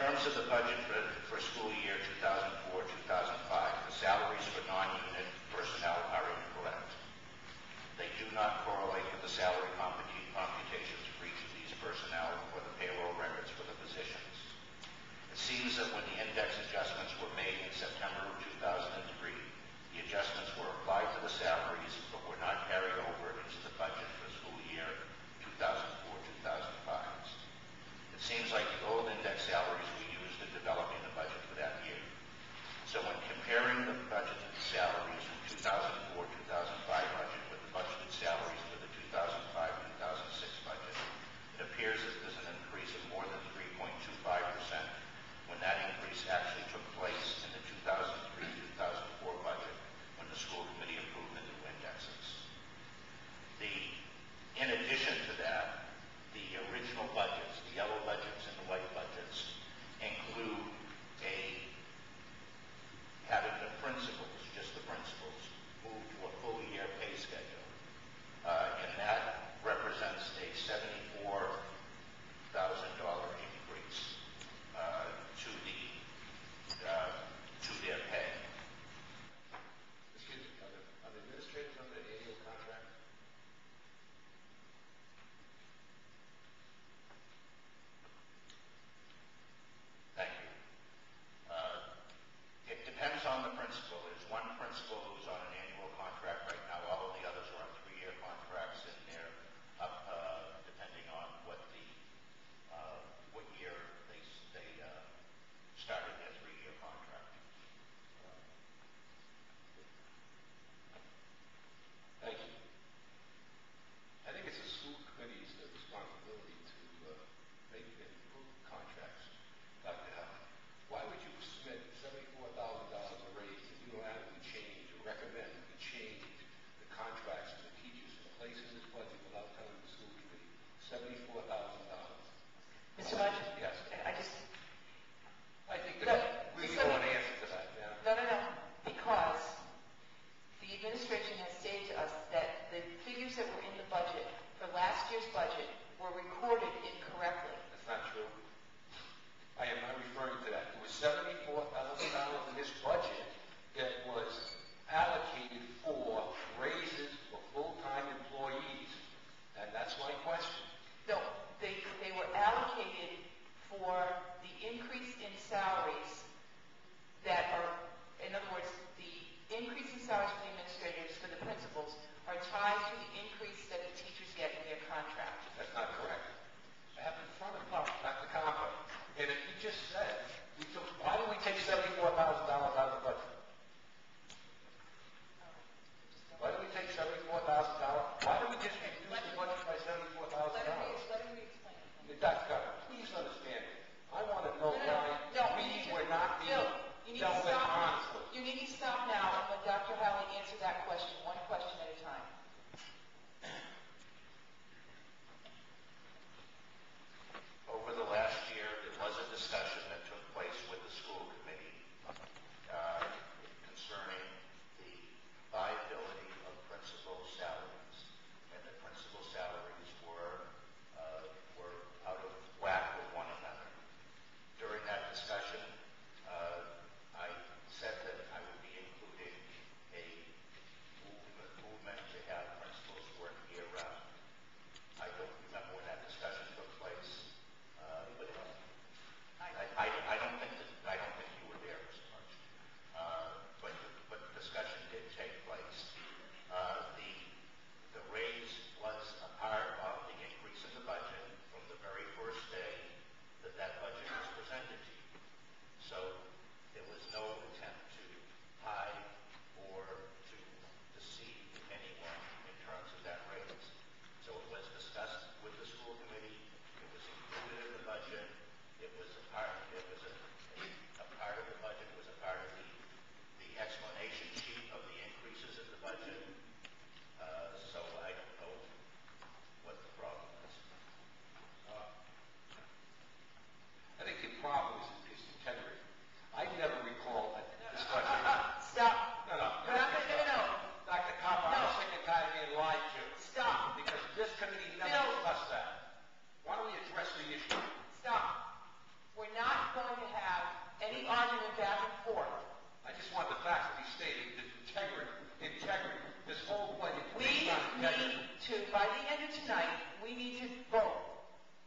terms of the budget for school year 2004-2005, the salaries for non-unit personnel are incorrect. They do not correlate with the salary computations for each of these personnel or the payroll records for the positions. It seems that when the index adjustments were made in September of 2003, the adjustments were applied to the salaries but were not carried over into the budget for school year 2004-2005. It seems like the old index salaries were used in developing the budget for that year. So when comparing the budgeted salaries from 2004-2005 budget with the budgeted salaries for the 2005-2006 budget, it appears that there's an increase of more than 3.25% when that increase actually took place in the 2003-2004 budget when the school committee approved the new indexes. In addition to that, the original budgets, the yellow budgets and the need to, by the end of tonight, we need to vote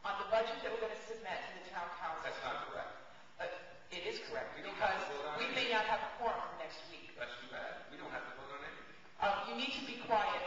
on the budget that we're going to submit to the town council. That's not correct. It is correct, We don't because have to vote on we may anything. not have a quorum for next week. That's too bad. We don't have to vote on anything. You need to be quiet